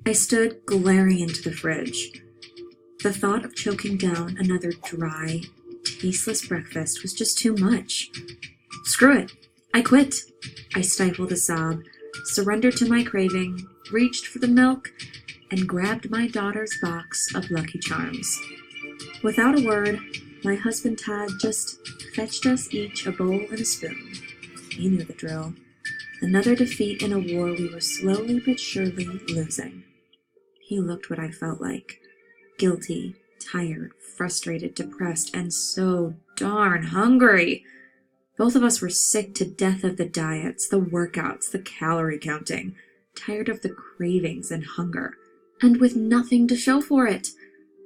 I stood glaring into the fridge. The thought of choking down another dry, tasteless breakfast was just too much. Screw it. I quit. I stifled a sob, surrendered to my craving, reached for the milk, and grabbed my daughter's box of Lucky Charms. Without a word, my husband Todd just fetched us each a bowl and a spoon. He knew the drill. Another defeat in a war we were slowly but surely losing. He looked what I felt like. Guilty, tired, frustrated, depressed, and so darn hungry. Both of us were sick to death of the diets, the workouts, the calorie counting, tired of the cravings and hunger, and with nothing to show for it.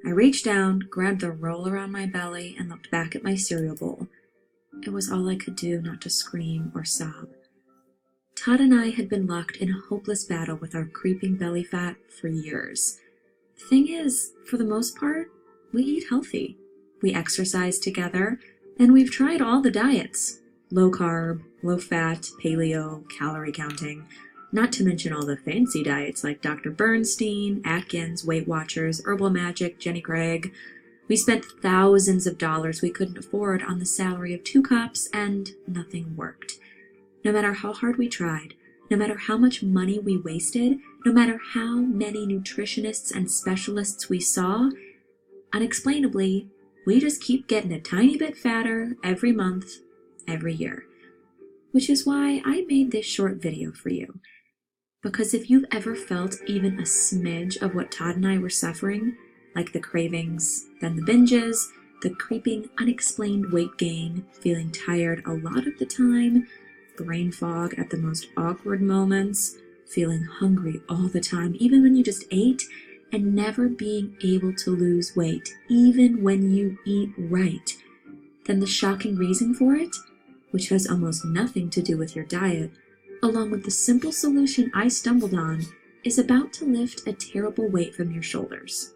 I reached down, grabbed the roll around my belly, and looked back at my cereal bowl. It was all I could do not to scream or sob. Todd and I had been locked in a hopeless battle with our creeping belly fat for years. The thing is, for the most part, we eat healthy. We exercise together, and we've tried all the diets. Low carb, low fat, paleo, calorie counting, not to mention all the fancy diets like Dr. Bernstein, Atkins, Weight Watchers, Herbal Magic, Jenny Craig. We spent thousands of dollars we couldn't afford on the salary of 2 cups, and nothing worked. No matter how hard we tried, no matter how much money we wasted, no matter how many nutritionists and specialists we saw, unexplainably, we just keep getting a tiny bit fatter every month, every year. Which is why I made this short video for you. Because if you've ever felt even a smidge of what Todd and I were suffering, like the cravings, then the binges, the creeping unexplained weight gain, feeling tired a lot of the time, brain fog at the most awkward moments, feeling hungry all the time, even when you just ate, and never being able to lose weight, even when you eat right, then the shocking reason for it, which has almost nothing to do with your diet, along with the simple solution I stumbled on, is about to lift a terrible weight from your shoulders.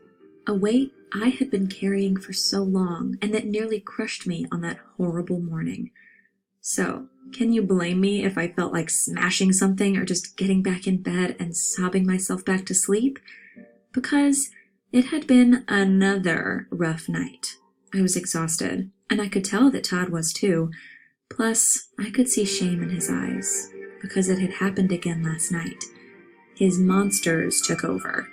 A weight I had been carrying for so long and that nearly crushed me on that horrible morning. So, can you blame me if I felt like smashing something or just getting back in bed and sobbing myself back to sleep? Because it had been another rough night. I was exhausted, and I could tell that Todd was too. Plus, I could see shame in his eyes, because it had happened again last night. His monsters took over.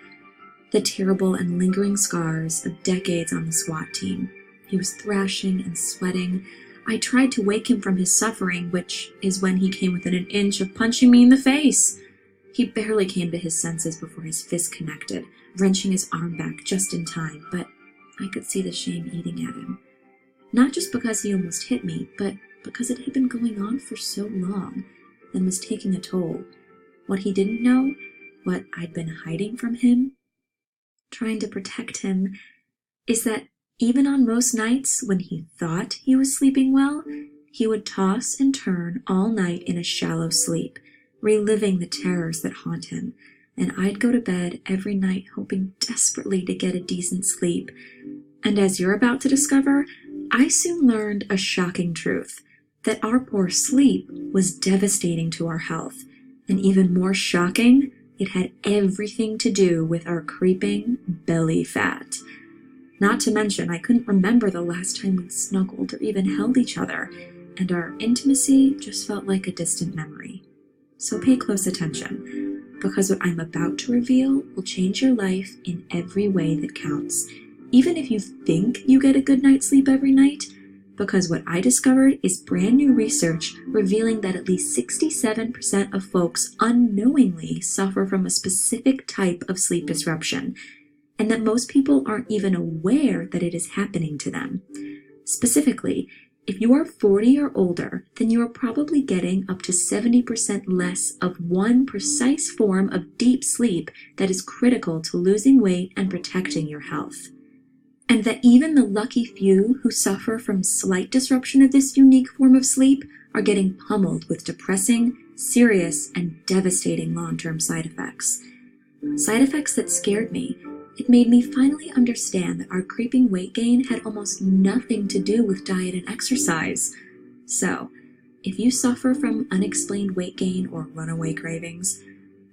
The terrible and lingering scars of decades on the SWAT team. He was thrashing and sweating. I tried to wake him from his suffering, which is when he came within an inch of punching me in the face. He barely came to his senses before his fist connected, wrenching his arm back just in time, but I could see the shame eating at him. Not just because he almost hit me, but because it had been going on for so long and was taking a toll. What he didn't know, what I'd been hiding from him, trying to protect him, is that even on most nights when he thought he was sleeping well, he would toss and turn all night in a shallow sleep, reliving the terrors that haunt him, and I'd go to bed every night hoping desperately to get a decent sleep. And as you're about to discover, I soon learned a shocking truth, that our poor sleep was devastating to our health, and even more shocking, it had everything to do with our creeping belly fat. Not to mention, I couldn't remember the last time we snuggled or even held each other, and our intimacy just felt like a distant memory. So pay close attention, because what I'm about to reveal will change your life in every way that counts, even if you think you get a good night's sleep every night, because what I discovered is brand new research revealing that at least 67% of folks unknowingly suffer from a specific type of sleep disruption, and that most people aren't even aware that it is happening to them. Specifically, if you are 40 or older, then you are probably getting up to 70% less of one precise form of deep sleep that is critical to losing weight and protecting your health. And that even the lucky few who suffer from slight disruption of this unique form of sleep are getting pummeled with depressing, serious, and devastating long-term side effects. Side effects that scared me. It made me finally understand that our creeping weight gain had almost nothing to do with diet and exercise. So, if you suffer from unexplained weight gain or runaway cravings,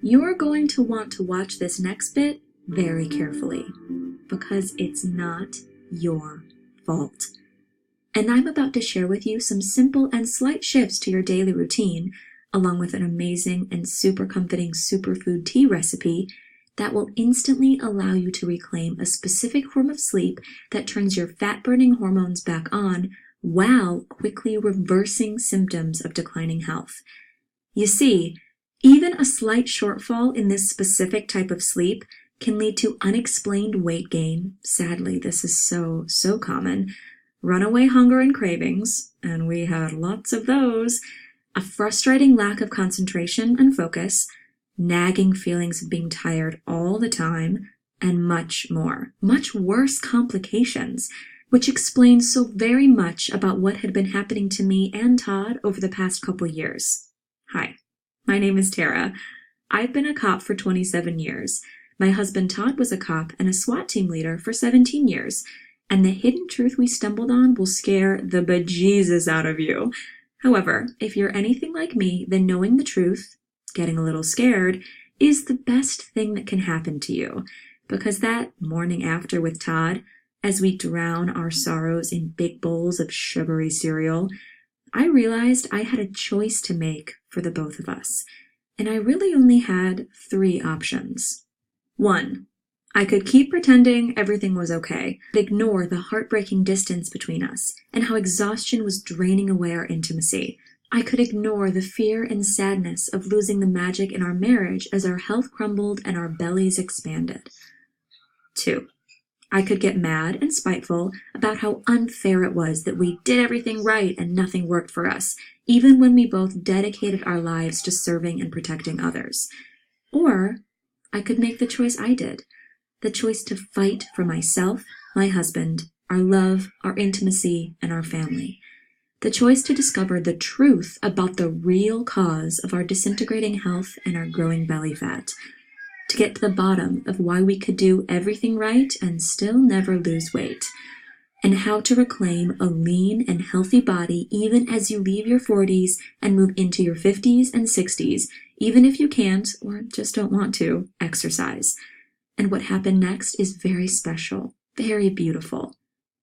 you're going to want to watch this next bit very carefully, because it's not your fault. And I'm about to share with you some simple and slight shifts to your daily routine, along with an amazing and super comforting superfood tea recipe that will instantly allow you to reclaim a specific form of sleep that turns your fat-burning hormones back on while quickly reversing symptoms of declining health. You see, even a slight shortfall in this specific type of sleep can lead to unexplained weight gain. Sadly, this is so common. Runaway hunger and cravings, and we had lots of those. A frustrating lack of concentration and focus, nagging feelings of being tired all the time, and much more. Much worse complications, which explains so very much about what had been happening to me and Todd over the past couple years. Hi, my name is Tara. I've been a cop for 27 years. My husband Todd was a cop and a SWAT team leader for 17 years. And the hidden truth we stumbled on will scare the bejesus out of you. However, if you're anything like me, then knowing the truth, getting a little scared, is the best thing that can happen to you. Because that morning after with Todd, as we drown our sorrows in big bowls of sugary cereal, I realized I had a choice to make for the both of us. And I really only had 3 options. 1. I could keep pretending everything was okay, but ignore the heartbreaking distance between us and how exhaustion was draining away our intimacy. I could ignore the fear and sadness of losing the magic in our marriage as our health crumbled and our bellies expanded. 2. I could get mad and spiteful about how unfair it was that we did everything right and nothing worked for us, even when we both dedicated our lives to serving and protecting others. Or I could make the choice I did. The choice to fight for myself, my husband, our love, our intimacy, and our family. The choice to discover the truth about the real cause of our disintegrating health and our growing belly fat. To get to the bottom of why we could do everything right and still never lose weight. And how to reclaim a lean and healthy body even as you leave your 40s and move into your 50s and 60s, even if you can't, or just don't want to, exercise. And what happened next is very special, very beautiful.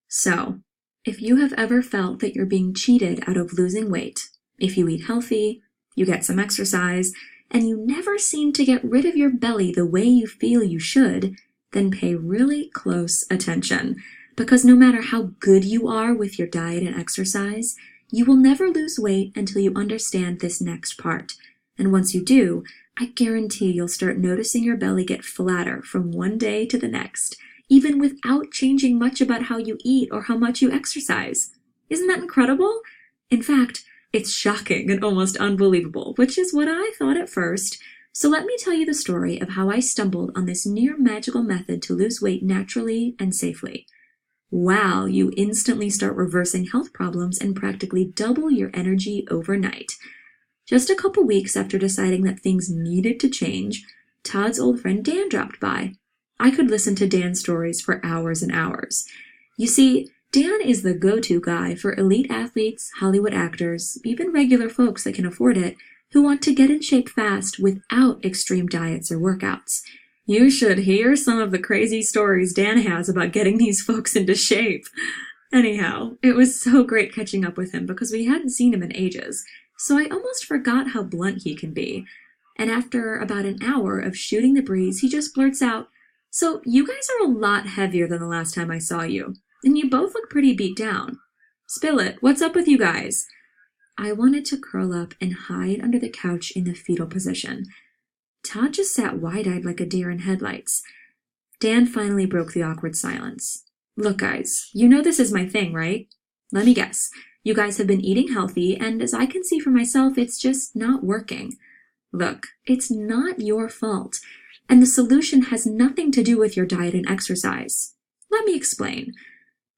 So, if you have ever felt that you're being cheated out of losing weight, if you eat healthy, you get some exercise, and you never seem to get rid of your belly the way you feel you should, then pay really close attention. Because no matter how good you are with your diet and exercise, you will never lose weight until you understand this next part. And once you do, I guarantee you'll start noticing your belly get flatter from one day to the next, even without changing much about how you eat or how much you exercise. Isn't that incredible? In fact, it's shocking and almost unbelievable, which is what I thought at first. So let me tell you the story of how I stumbled on this near magical method to lose weight naturally and safely. Wow, you instantly start reversing health problems and practically double your energy overnight. Just a couple weeks after deciding that things needed to change, Todd's old friend Dan dropped by. I could listen to Dan's stories for hours and hours. You see, Dan is the go-to guy for elite athletes, Hollywood actors, even regular folks that can afford it, who want to get in shape fast without extreme diets or workouts. You should hear some of the crazy stories Dan has about getting these folks into shape. Anyhow, it was so great catching up with him because we hadn't seen him in ages. So I almost forgot how blunt he can be. And after about an hour of shooting the breeze, he just blurts out, "So you guys are a lot heavier than the last time I saw you, and you both look pretty beat down. Spill it, what's up with you guys?" I wanted to curl up and hide under the couch in the fetal position. Todd just sat wide-eyed like a deer in headlights. Dan finally broke the awkward silence. "Look, guys, you know this is my thing, right? Let me guess. You guys have been eating healthy, and as I can see for myself, it's just not working. Look, it's not your fault, and the solution has nothing to do with your diet and exercise. Let me explain."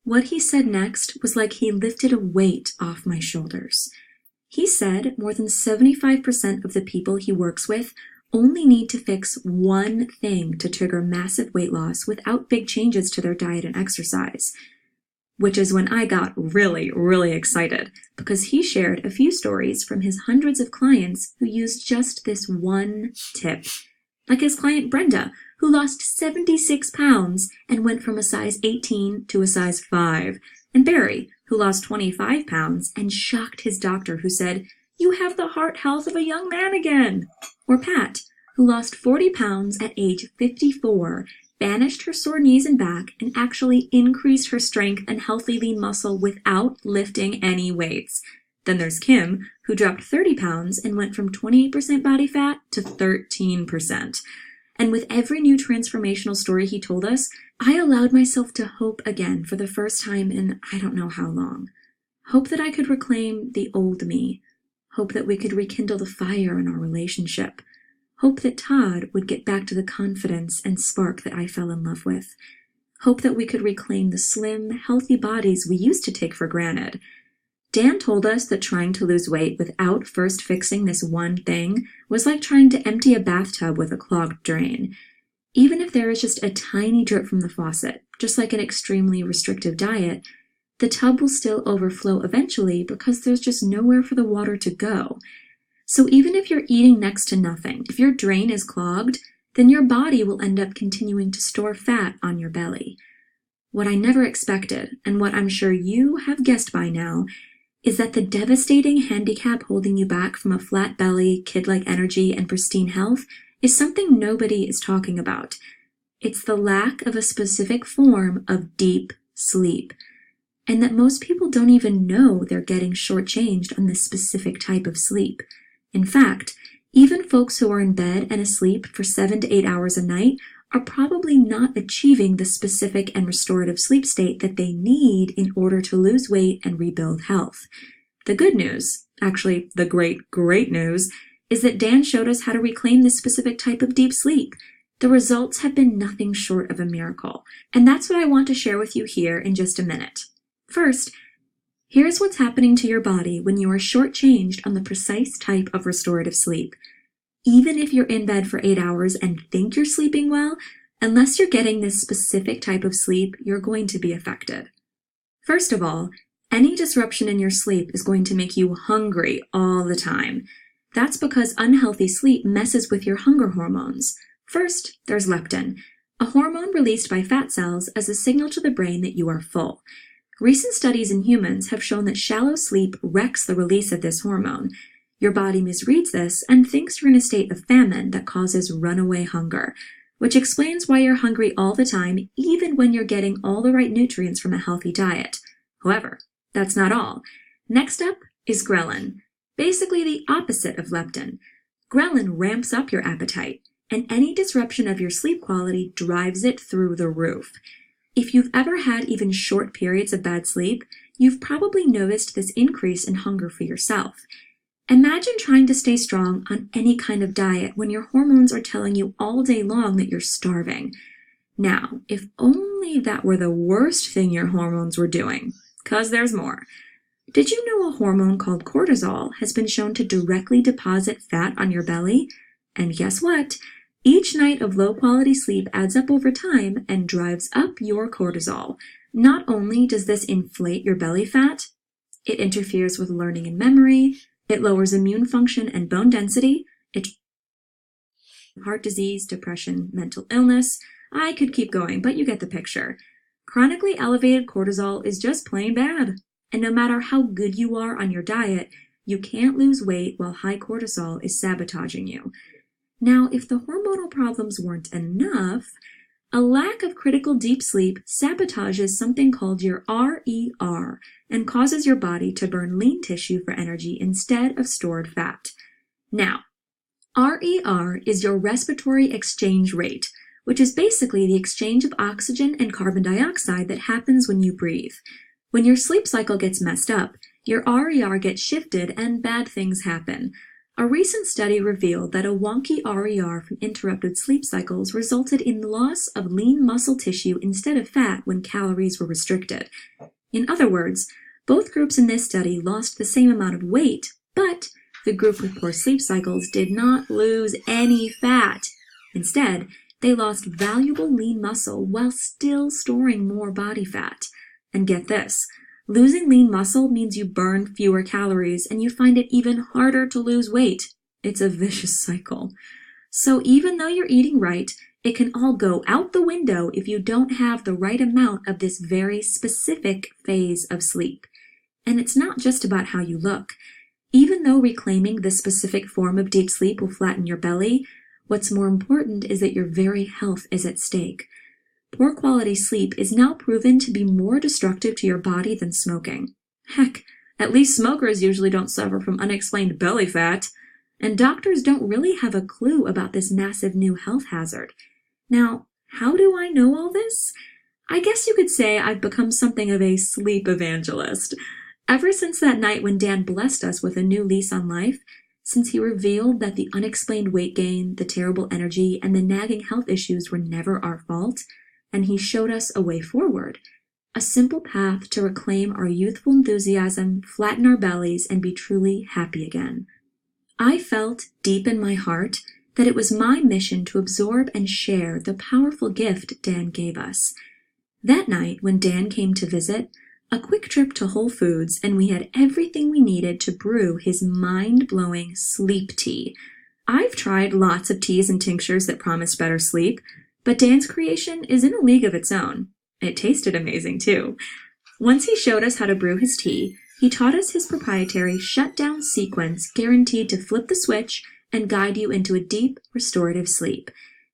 What he said next was like he lifted a weight off my shoulders. He said more than 75% of the people he works with only need to fix one thing to trigger massive weight loss without big changes to their diet and exercise. Which is when I got really, really excited, because he shared a few stories from his hundreds of clients who used just this one tip. like his client Brenda, who lost 76 pounds and went from a size 18 to a size 5, and Barry, who lost 25 pounds and shocked his doctor, who said, "You have the heart health of a young man again." Or Pat, who lost 40 pounds at age 54, banished her sore knees and back, and actually increased her strength and healthy lean muscle without lifting any weights. Then there's Kim, who dropped 30 pounds and went from 28% body fat to 13%. And with every new transformational story he told us, I allowed myself to hope again for the first time in I don't know how long. Hope that I could reclaim the old me. Hope that we could rekindle the fire in our relationship. Hope that Todd would get back to the confidence and spark that I fell in love with. Hope that we could reclaim the slim, healthy bodies we used to take for granted. Dan told us that trying to lose weight without first fixing this one thing was like trying to empty a bathtub with a clogged drain. Even if there is just a tiny drip from the faucet, just like an extremely restrictive diet, the tub will still overflow eventually because there's just nowhere for the water to go. So even if you're eating next to nothing, if your drain is clogged, then your body will end up continuing to store fat on your belly. What I never expected, and what I'm sure you have guessed by now, is that the devastating handicap holding you back from a flat belly, kid-like energy, and pristine health is something nobody is talking about. It's the lack of a specific form of deep sleep, and that most people don't even know they're getting shortchanged on this specific type of sleep. In fact, even folks who are in bed and asleep for 7 to 8 hours a night are probably not achieving the specific and restorative sleep state that they need in order to lose weight and rebuild health. The good news, actually the great news, is that Dan showed us how to reclaim this specific type of deep sleep. The results have been nothing short of a miracle, and that's what I want to share with you here in just a minute. First, here's what's happening to your body when you are shortchanged on the precise type of restorative sleep. Even if you're in bed for 8 hours and think you're sleeping well, unless you're getting this specific type of sleep, you're going to be affected. First of all, any disruption in your sleep is going to make you hungry all the time. That's because unhealthy sleep messes with your hunger hormones. First, there's leptin, a hormone released by fat cells as a signal to the brain that you are full. Recent studies in humans have shown that shallow sleep wrecks the release of this hormone. Your body misreads this and thinks you're in a state of famine that causes runaway hunger, which explains why you're hungry all the time, even when you're getting all the right nutrients from a healthy diet. However, that's not all. Next up is ghrelin, basically the opposite of leptin. Ghrelin ramps up your appetite, and any disruption of your sleep quality drives it through the roof. If you've ever had even short periods of bad sleep, you've probably noticed this increase in hunger for yourself. Imagine trying to stay strong on any kind of diet when your hormones are telling you all day long that you're starving. Now, if only that were the worst thing your hormones were doing, 'cause there's more. Did you know a hormone called cortisol has been shown to directly deposit fat on your belly? And guess what? Each night of low-quality sleep adds up over time and drives up your cortisol. Not only does this inflate your belly fat, it interferes with learning and memory, it lowers immune function and bone density, it heart disease, depression, mental illness. I could keep going, but you get the picture. Chronically elevated cortisol is just plain bad. And no matter how good you are on your diet, you can't lose weight while high cortisol is sabotaging you. Now, if the hormonal problems weren't enough, a lack of critical deep sleep sabotages something called your RER and causes your body to burn lean tissue for energy instead of stored fat. Now, RER is your respiratory exchange rate, which is basically the exchange of oxygen and carbon dioxide that happens when you breathe. When your sleep cycle gets messed up, your RER gets shifted and bad things happen. A recent study revealed that a wonky RER from interrupted sleep cycles resulted in the loss of lean muscle tissue instead of fat when calories were restricted. In other words, both groups in this study lost the same amount of weight, but the group with poor sleep cycles did not lose any fat. Instead, they lost valuable lean muscle while still storing more body fat. And get this, losing lean muscle means you burn fewer calories and you find it even harder to lose weight. It's a vicious cycle. So even though you're eating right, it can all go out the window if you don't have the right amount of this very specific phase of sleep. And it's not just about how you look. Even though reclaiming this specific form of deep sleep will flatten your belly, what's more important is that your very health is at stake. Poor quality sleep is now proven to be more destructive to your body than smoking. Heck, at least smokers usually don't suffer from unexplained belly fat. And doctors don't really have a clue about this massive new health hazard. Now, how do I know all this? I guess you could say I've become something of a sleep evangelist. Ever since that night when Dan blessed us with a new lease on life, since he revealed that the unexplained weight gain, the terrible energy, and the nagging health issues were never our fault, and he showed us a way forward, a simple path to reclaim our youthful enthusiasm, flatten our bellies, and be truly happy again. I felt deep in my heart that it was my mission to absorb and share the powerful gift Dan gave us. That night, when Dan came to visit, a quick trip to Whole Foods, and we had everything we needed to brew his mind-blowing sleep tea. I've tried lots of teas and tinctures that promised better sleep, but Dan's creation is in a league of its own. It tasted amazing, too. Once he showed us how to brew his tea, he taught us his proprietary shutdown sequence guaranteed to flip the switch and guide you into a deep, restorative sleep.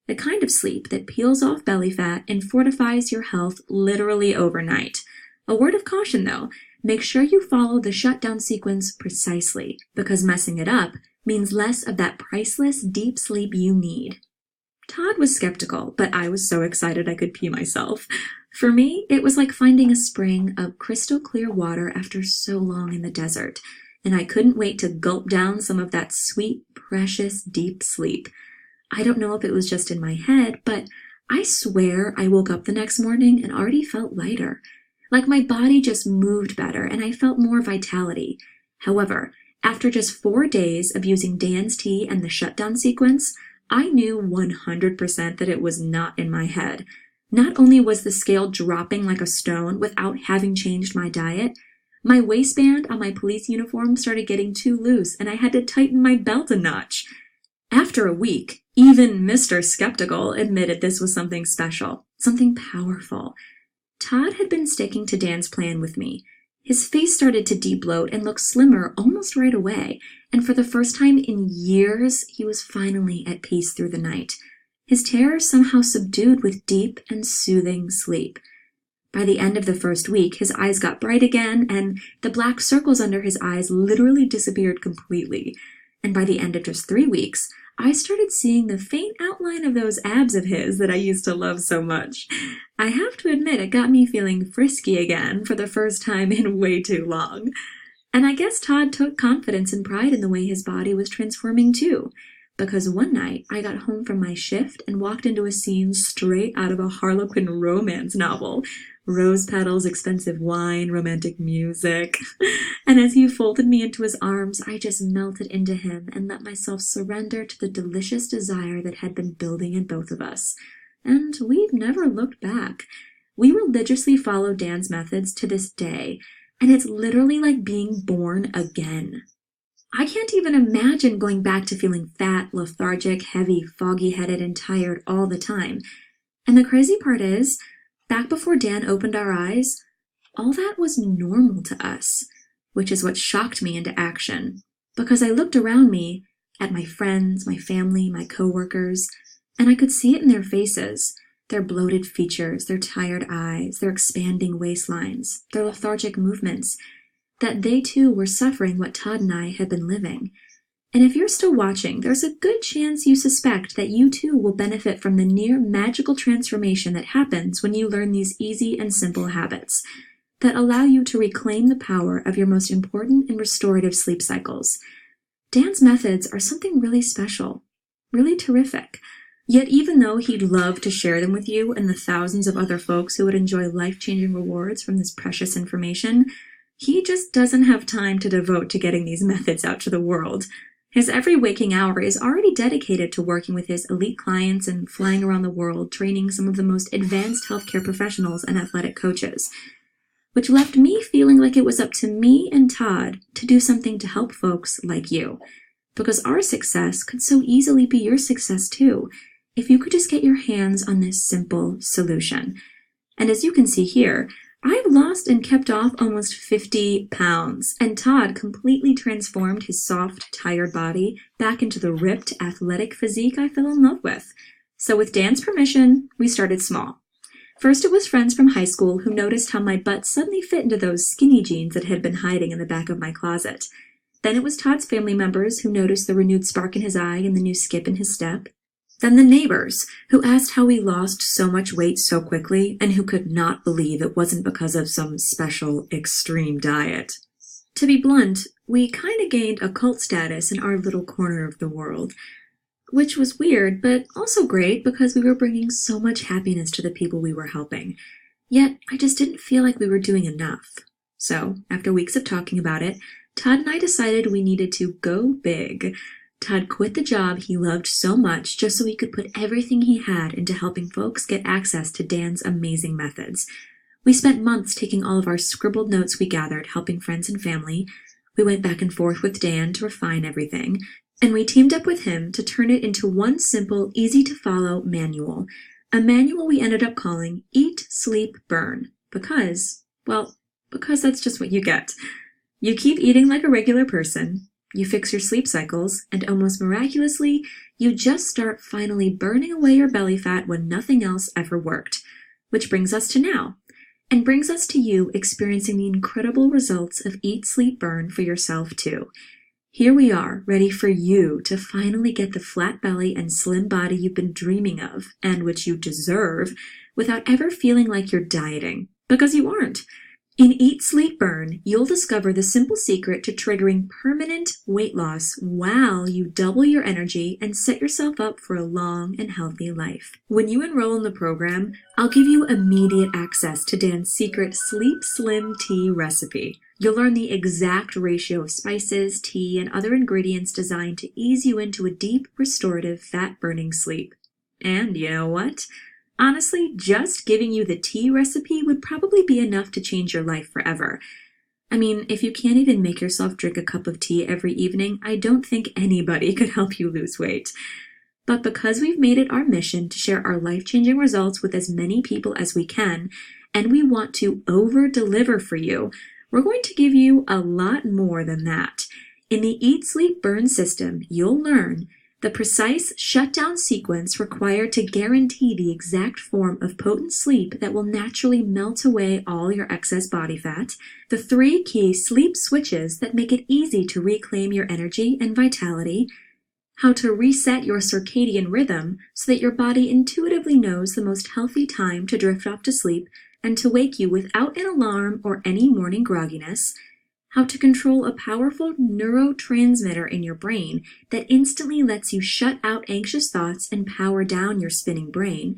The kind of sleep that peels off belly fat and fortifies your health literally overnight. A word of caution, though, make sure you follow the shutdown sequence precisely, because messing it up means less of that priceless deep sleep you need. Todd was skeptical, but I was so excited I could pee myself. For me, it was like finding a spring of crystal clear water after so long in the desert, and I couldn't wait to gulp down some of that sweet, precious, deep sleep. I don't know if it was just in my head, but I swear I woke up the next morning and already felt lighter. Like my body just moved better and I felt more vitality. However, after just 4 days of using Dan's tea and the shutdown sequence, I knew 100% that it was not in my head. Not only was the scale dropping like a stone without having changed my diet, my waistband on my police uniform started getting too loose and I had to tighten my belt a notch. After a week, even Mr. Skeptical admitted this was something special, something powerful. Todd had been sticking to Dan's plan with me. His face started to de-bloat and look slimmer almost right away, and for the first time in years, he was finally at peace through the night. His terror somehow subdued with deep and soothing sleep. By the end of the first week, his eyes got bright again, and the black circles under his eyes literally disappeared completely. And by the end of just 3 weeks, I started seeing the faint outline of those abs of his that I used to love so much. I have to admit, it got me feeling frisky again for the first time in way too long. And I guess Todd took confidence and pride in the way his body was transforming too. Because one night, I got home from my shift and walked into a scene straight out of a Harlequin romance novel. Rose petals, expensive wine, romantic music. And as he folded me into his arms, I just melted into him and let myself surrender to the delicious desire that had been building in both of us. And we've never looked back. We religiously follow Dan's methods to this day, and it's literally like being born again. I can't even imagine going back to feeling fat, lethargic, heavy, foggy-headed, and tired all the time. And the crazy part is, back before Dan opened our eyes, all that was normal to us, which is what shocked me into action. Because I looked around me at my friends, my family, my coworkers, and I could see it in their faces, their bloated features, their tired eyes, their expanding waistlines, their lethargic movements, that they too were suffering what Todd and I had been living. And if you're still watching, there's a good chance you suspect that you too will benefit from the near magical transformation that happens when you learn these easy and simple habits that allow you to reclaim the power of your most important and restorative sleep cycles. Dan's methods are something really special, really terrific. Yet even though he'd love to share them with you and the thousands of other folks who would enjoy life-changing rewards from this precious information, he just doesn't have time to devote to getting these methods out to the world. His every waking hour is already dedicated to working with his elite clients and flying around the world, training some of the most advanced healthcare professionals and athletic coaches, which left me feeling like it was up to me and Todd to do something to help folks like you. because our success could so easily be your success too, if you could just get your hands on this simple solution. And as you can see here, I've lost and kept off almost 50 pounds, and Todd completely transformed his soft, tired body back into the ripped, athletic physique I fell in love with. So with Dan's permission, we started small. First, it was friends from high school who noticed how my butt suddenly fit into those skinny jeans that had been hiding in the back of my closet. Then it was Todd's family members who noticed the renewed spark in his eye and the new skip in his step. Then the neighbors, who asked how we lost so much weight so quickly and who could not believe it wasn't because of some special extreme diet. To be blunt, we kind of gained a cult status in our little corner of the world, which was weird, but also great because we were bringing so much happiness to the people we were helping. Yet, I just didn't feel like we were doing enough. So, after weeks of talking about it, Todd and I decided we needed to go big. Todd quit the job he loved so much just so he could put everything he had into helping folks get access to Dan's amazing methods. We spent months taking all of our scribbled notes we gathered, helping friends and family. We went back and forth with Dan to refine everything, and we teamed up with him to turn it into one simple, easy-to-follow manual. A manual we ended up calling Eat, Sleep, Burn, because that's just what you get. You keep eating like a regular person, you fix your sleep cycles, and almost miraculously, you just start finally burning away your belly fat when nothing else ever worked. Which brings us to now, and brings us to you experiencing the incredible results of Eat, Sleep, Burn for yourself too. Here we are, ready for you to finally get the flat belly and slim body you've been dreaming of, and which you deserve, without ever feeling like you're dieting, because you aren't. In Eat, Sleep, Burn, you'll discover the simple secret to triggering permanent weight loss while you double your energy and set yourself up for a long and healthy life. When you enroll in the program, I'll give you immediate access to Dan's secret Sleep Slim tea recipe. You'll learn the exact ratio of spices, tea, and other ingredients designed to ease you into a deep, restorative, fat-burning sleep. And you know what? Honestly, just giving you the tea recipe would probably be enough to change your life forever. I mean, if you can't even make yourself drink a cup of tea every evening, I don't think anybody could help you lose weight. But because we've made it our mission to share our life-changing results with as many people as we can, and we want to over-deliver for you, we're going to give you a lot more than that. In the Eat, Sleep, Burn system, you'll learn the precise shutdown sequence required to guarantee the exact form of potent sleep that will naturally melt away all your excess body fat, the 3 key sleep switches that make it easy to reclaim your energy and vitality, how to reset your circadian rhythm so that your body intuitively knows the most healthy time to drift off to sleep and to wake you without an alarm or any morning grogginess, how to control a powerful neurotransmitter in your brain that instantly lets you shut out anxious thoughts and power down your spinning brain,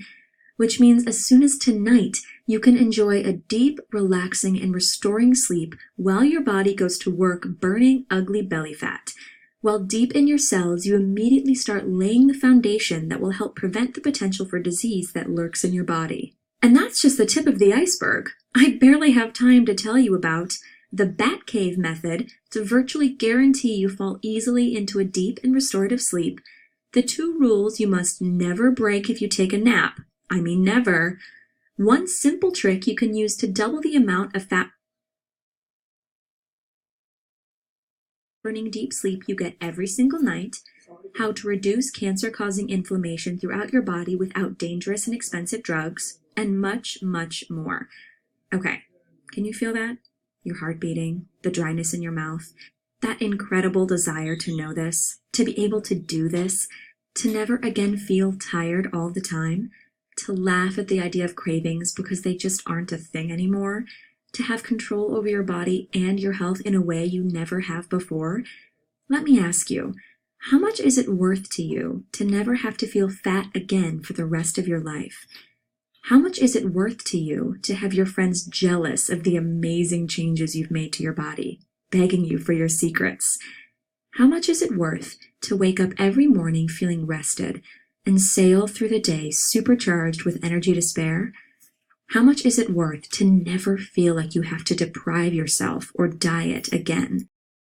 which means as soon as tonight, you can enjoy a deep, relaxing, and restoring sleep while your body goes to work burning ugly belly fat. While deep in your cells, you immediately start laying the foundation that will help prevent the potential for disease that lurks in your body. And that's just the tip of the iceberg. I barely have time to tell you about the Bat Cave method to virtually guarantee you fall easily into a deep and restorative sleep, the 2 rules you must never break if you take a nap, I mean never, one simple trick you can use to double the amount of fat burning deep sleep you get every single night, how to reduce cancer-causing inflammation throughout your body without dangerous and expensive drugs, and much, much more. Okay, can you feel that? Your heart beating, the dryness in your mouth, that incredible desire to know this, to be able to do this, to never again feel tired all the time, to laugh at the idea of cravings because they just aren't a thing anymore, to have control over your body and your health in a way you never have before. Let me ask you, how much is it worth to you to never have to feel fat again for the rest of your life? How much is it worth to you to have your friends jealous of the amazing changes you've made to your body, begging you for your secrets? How much is it worth to wake up every morning feeling rested and sail through the day supercharged with energy to spare? How much is it worth to never feel like you have to deprive yourself or diet again?